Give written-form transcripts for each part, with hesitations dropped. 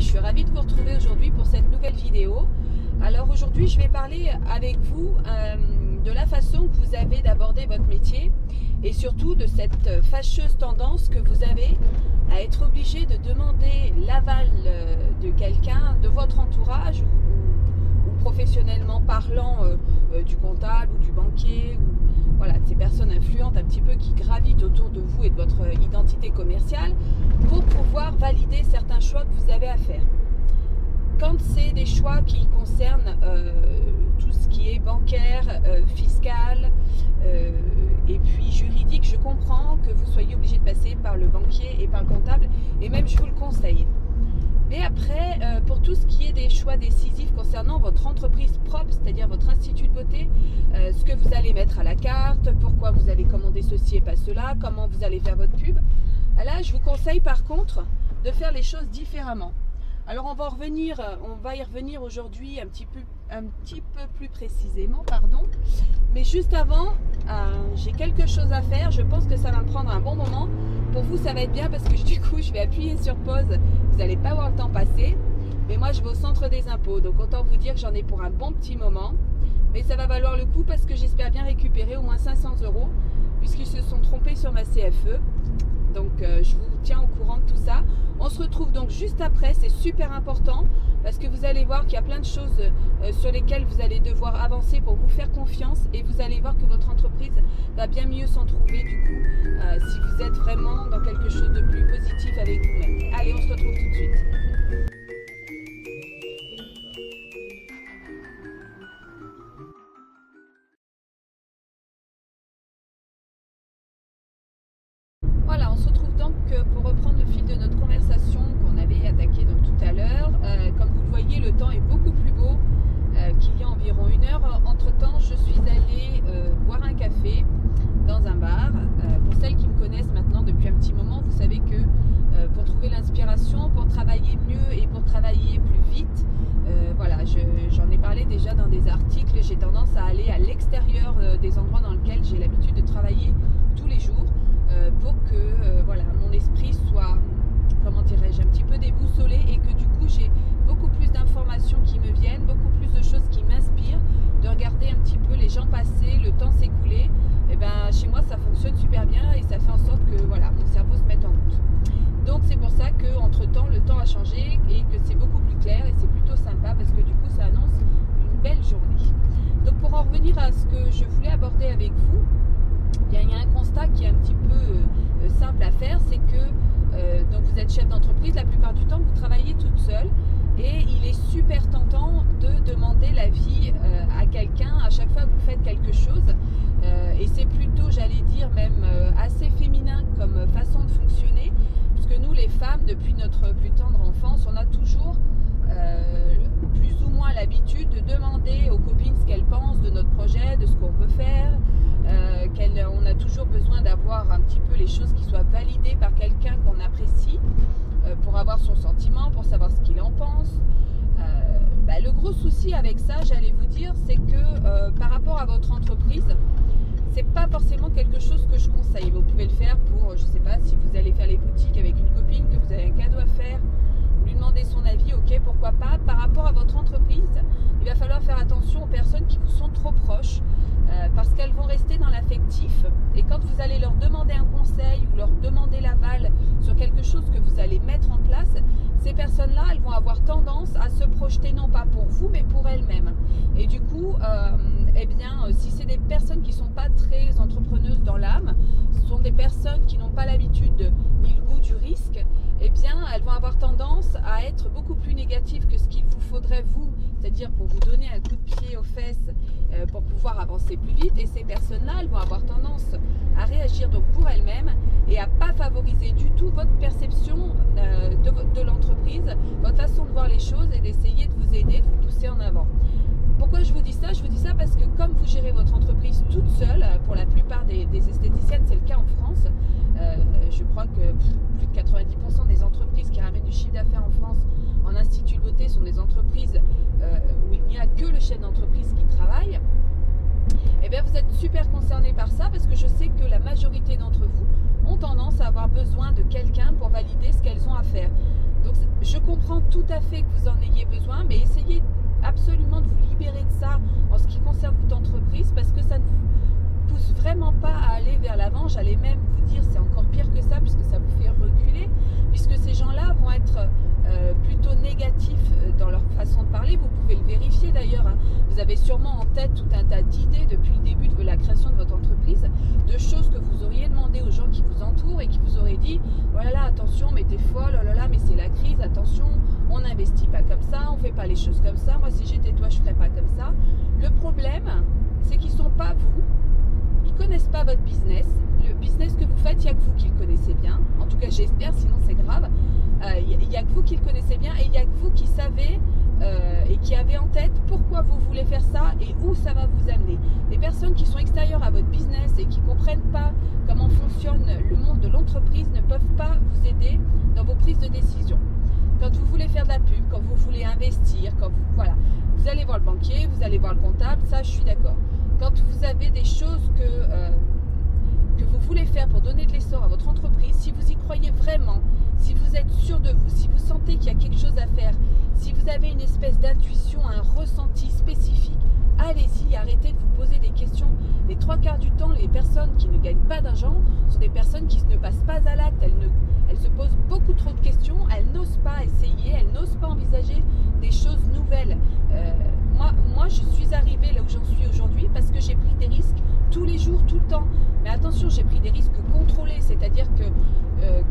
je suis ravie de vous retrouver aujourd'hui pour cette nouvelle vidéo. Alors aujourd'hui je vais parler avec vous de la façon que vous avez d'aborder votre métier et surtout de cette fâcheuse tendance que vous avez à être obligé de demander l'aval de quelqu'un, de votre entourage ou professionnellement parlant du comptable ou du banquier ou voilà, de ces personnes influentes un petit peu qui gravitent autour de vous et de votre identité commerciale pour pouvoir valider certains choix que vous avez à faire. Quand c'est des choix qui concernent tout ce qui est bancaire, fiscal et puis juridique, je comprends que vous soyez obligé de passer par le banquier et par le comptable et même je vous le conseille. Mais après, pour tout ce qui est des choix décisifs concernant votre entreprise propre, c'est-à-dire votre institut de beauté, ce que vous allez mettre à la carte, pourquoi vous allez commander ceci et pas cela, comment vous allez faire votre pub, là je vous conseille par contre de faire les choses différemment. Alors on va y revenir aujourd'hui un petit peu plus précisément, pardon. Mais juste avant, j'ai quelque chose à faire. Je pense que ça va me prendre un bon moment. Pour vous, ça va être bien parce que du coup, je vais appuyer sur pause. Vous n'allez pas voir le temps passer. Mais moi, je vais au centre des impôts. Donc autant vous dire que j'en ai pour un bon petit moment. Mais ça va valoir le coup parce que j'espère bien récupérer au moins 500 € puisqu'ils se sont trompés sur ma CFE. Donc je vous tiens au courant de tout ça. On se retrouve donc juste après, c'est super important parce que vous allez voir qu'il y a plein de choses sur lesquelles vous allez devoir avancer pour vous faire confiance et vous allez voir que votre entreprise va bien mieux s'en trouver du coup si vous êtes vraiment dans quelque chose de plus positif avec vous-même. Allez, on se retrouve tout de suite. Voilà, on se retrouve donc pour reprendre le fil de notre conversation qu'on avait attaqué donc tout à l'heure. Comme vous le voyez, le temps est beaucoup plus beau qu'il y a environ 1 heure. Entre-temps, je suis allée boire un café dans un bar. Pour celles qui me connaissent maintenant depuis un petit moment, vous savez que pour trouver l'inspiration, pour travailler mieux et pour travailler plus vite, voilà, j'en ai parlé déjà dans des articles, j'ai tendance à aller à l'extérieur des endroits dans lesquels j'ai l'habitude de travailler tous les jours. Pour que voilà, mon esprit soit, comment dirais-je, un petit peu déboussolé et que du coup j'ai beaucoup plus d'informations qui me viennent, beaucoup plus de choses qui m'inspirent, de regarder un petit peu les gens passer, le temps s'écouler. Et ben chez moi ça fonctionne super bien et ça fait en sorte que voilà, mon cerveau se mette en route. Donc c'est pour ça que entre temps le temps a changé et que c'est beaucoup plus clair et c'est plutôt sympa parce que du coup ça annonce une belle journée. Donc pour en revenir à ce que je voulais aborder avec vous, bien, il y a un constat qui est un petit peu simple à faire, c'est que donc vous êtes chef d'entreprise, la plupart du temps vous travaillez toute seule et il est super tentant de demander l'avis à quelqu'un à chaque fois que vous faites quelque chose et c'est plutôt, j'allais dire, même assez féminin comme façon de fonctionner puisque nous les femmes, depuis notre plus tendre enfance, on a toujours plus ou moins l'habitude de demander aux copines ce qu'elles pensent de notre projet, de ce qu'on veut faire. On a toujours besoin d'avoir un petit peu les choses qui soient validées par quelqu'un qu'on apprécie pour avoir son sentiment, pour savoir ce qu'il en pense. Le gros souci avec ça, j'allais vous dire, c'est que par rapport à votre entreprise, c'est pas forcément quelque chose que je conseille. Vous pouvez le faire pour, je sais pas, si vous allez faire les boutiques avec une copine, que vous avez un cadeau à faire, lui demander son avis, ok, pourquoi pas. Par rapport à votre entreprise, il va falloir faire attention aux personnes qui vous sont trop proches parce qu'elles vont rester dans l'affectif et quand vous allez leur demander un conseil ou leur demander l'aval sur quelque chose que vous allez mettre en place, ces personnes-là, elles vont avoir tendance à se projeter non pas pour vous mais pour elles-mêmes. Et du coup, eh bien, si c'est des personnes qui ne sont pas très entrepreneuses dans l'âme, ce sont des personnes qui n'ont pas l'habitude ni le goût du risque, eh bien, elles vont avoir tendance à être beaucoup plus négatives que ce qu'il vous faudrait vous, c'est-à-dire pour vous donner un coup de pied aux fesses pour pouvoir avancer plus vite. Et ces personnes-là, elles vont avoir tendance à réagir donc pour elles-mêmes et à pas favoriser du tout votre perception de l'entreprise, votre façon de voir les choses et d'essayer de vous aider, de vous pousser en avant. Pourquoi je vous dis ça? Je vous dis ça parce que comme vous gérez votre entreprise toute seule, pour la plupart des esthéticiennes, c'est le cas en France. Je crois que plus de 90% des entreprises qui ramènent du chiffre d'affaires en France en institut de beauté sont des entreprises où il n'y a que le chef d'entreprise qui travaille. Et bien vous êtes super concernés par ça parce que je sais que la majorité d'entre vous ont tendance à avoir besoin de quelqu'un pour valider ce qu'elles ont à faire. Donc je comprends tout à fait que vous en ayez besoin, mais essayez absolument de vous libérer de ça en ce qui concerne votre entreprise, parce que ça ne vous pousse vraiment pas à aller vers l'avant. J'allais même vous dire c'est encore pire que ça, puisque ça vous fait reculer, puisque ces gens-là vont être plutôt négatifs dans leur façon de parler. Vous pouvez le vérifier d'ailleurs, hein. Vous avez sûrement en tête tout un tas d'idées depuis le début de la création de votre entreprise, de choses que vous auriez demandé aux gens qui vous entourent et qui vous auraient dit oh là là, attention, mais t'es folle, oh là là, mais c'est la crise, attention, on n'investit pas comme ça, on fait pas les choses comme ça, moi si j'étais toi je ferais pas comme ça. Le problème, c'est qu'ils sont pas vous, ils connaissent pas votre business. Le business que vous faites, il n'y a que vous qui le connaissez bien, en tout cas j'espère, sinon c'est grave. Il n'y a que vous qui le connaissez bien, et il n'y a que vous qui savez et qui avez en tête pourquoi vous voulez faire ça et où ça va vous amener. Les personnes qui sont extérieures à votre business et qui ne comprennent pas comment fonctionne le monde de l'entreprise ne peuvent pas vous aider dans vos prises de décision. Quand vous voulez faire de la pub, quand vous voulez investir, quand vous, voilà, vous allez voir le banquier, vous allez voir le comptable, ça je suis d'accord. Quand vous avez des choses que vous voulez faire pour donner de l'essor à votre entreprise, si vous y croyez vraiment, si vous êtes sûr de vous, si vous sentez qu'il y a quelque chose à faire, si vous avez une espèce d'intuition, un ressenti spécifique, allez-y, arrêtez de vous poser des questions. Les 3/4 du temps, les personnes qui ne gagnent pas d'argent sont des personnes qui ne passent pas à l'acte, elles se posent beaucoup trop de questions, elles n'osent pas essayer, elles n'osent pas envisager des choses nouvelles. Moi, je suis arrivée là où j'en suis aujourd'hui parce que j'ai pris des risques tous les jours, tout le temps. Mais attention, j'ai pris des risques contrôlés, c'est-à-dire que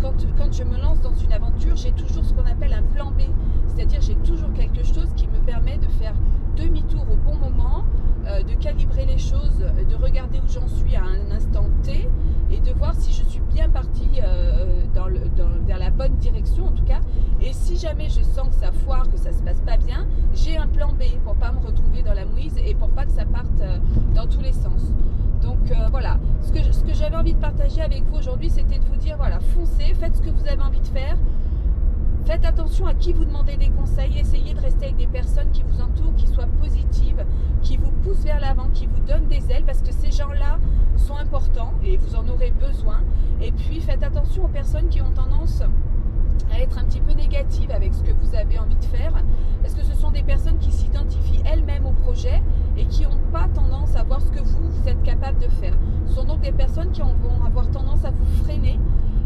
quand je me lance dans une aventure, j'ai toujours ce qu'on appelle un plan B, c'est-à-dire j'ai toujours quelque chose qui me permet de faire demi-tour au bon moment, de calibrer les choses, de regarder où j'en suis à un instant T et de voir si je suis bien partie vers la bonne direction en tout cas. Et si jamais je sens que ça foire, que ça se passe pas bien, j'ai un plan B pour pas me retrouver dans la mouise et pour pas que ça parte dans tous les sens. Donc voilà, ce que j'avais envie de partager avec vous aujourd'hui, c'était de vous dire voilà, foncez, faites ce que vous avez envie de faire. Faites attention à qui vous demandez des conseils, essayez de rester avec des personnes qui vous entourent, qui soient positives, qui vous poussent vers l'avant, qui vous donnent des ailes, parce que ces gens-là sont importants et vous en aurez besoin. Et puis faites attention aux personnes qui ont tendance à être un petit peu négatives avec ce que vous avez envie de faire, parce que ce sont des personnes qui s'identifient elles-mêmes au projet et qui n'ont pas tendance à voir ce que vous êtes capable de faire. Ce sont donc des personnes qui vont avoir tendance à vous freiner,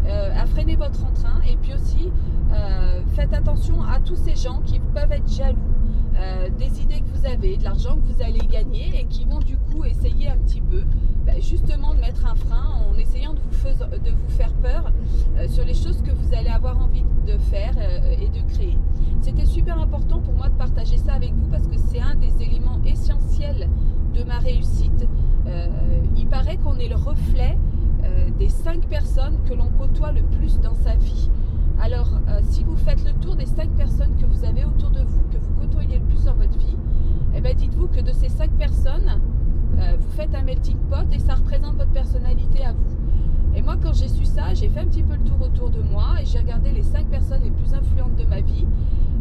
à freiner votre entrain. Et puis aussi faites attention à tous ces gens qui peuvent être jaloux des idées que vous avez, de l'argent que vous allez gagner et qui vont du coup essayer un petit peu justement de mettre un frein en essayant de vous faire peur sur les choses que vous allez avoir envie de faire et de créer. C'était super important pour moi de partager ça avec vous parce que c'est un des éléments essentiels de ma réussite. Il paraît qu'on est le reflet des 5 personnes que l'on côtoie le plus dans sa vie. Alors, si vous faites le tour des 5 personnes que vous avez autour de vous, que vous côtoyez le plus dans votre vie, eh bien, dites-vous que de ces 5 personnes, vous faites un melting pot et ça représente votre personnalité à vous. Et moi, quand j'ai su ça, j'ai fait un petit peu le tour autour de moi et j'ai regardé les 5 personnes les plus influentes de ma vie.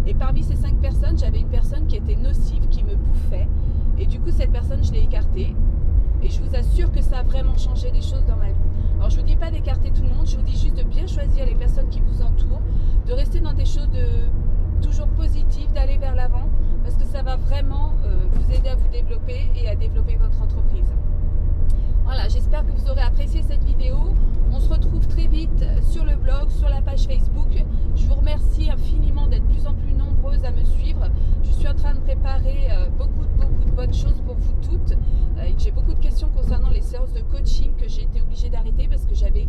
Et parmi ces 5 personnes, j'avais une personne qui était nocive, qui me bouffait. Et du coup, cette personne, je l'ai écartée. Et je vous assure que ça a vraiment changé des choses dans ma vie. Alors, je ne vous dis pas d'écarter tout le monde, je vous dis juste de bien choisir les personnes qui vous entourent, de rester dans des choses toujours positives, d'aller vers l'avant, parce que ça va vraiment vous aider à vous développer et à développer votre entreprise. Voilà, j'espère que vous aurez apprécié cette vidéo. On se retrouve très vite sur le blog, sur la page Facebook. Je vous remercie infiniment d'être de plus en plus nombreuses à me suivre. Je suis en train de préparer beaucoup de bonnes choses pour vous toutes. J'ai beaucoup de questions concernant les séances de coaching que j'ai été obligée d'arrêter parce que j'avais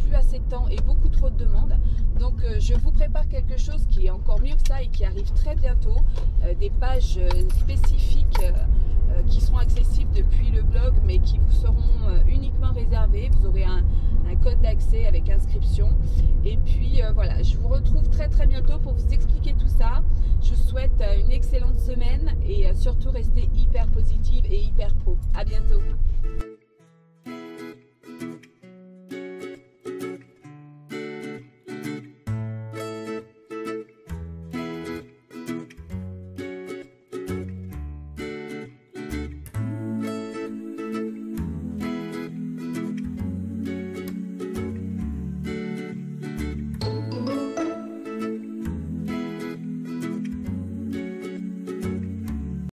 plus assez de temps et beaucoup trop de demandes. Donc je vous prépare quelque chose qui est encore mieux que ça et qui arrive très bientôt. Des pages spécifiques qui seront accessibles depuis le blog mais qui vous seront uniquement réservées. Vous aurez un code d'accès avec inscription. Et puis voilà, je vous retrouve très bientôt pour vous expliquer tout ça. Je vous souhaite une excellente semaine et surtout restez hyper positive et hyper pro. À bientôt.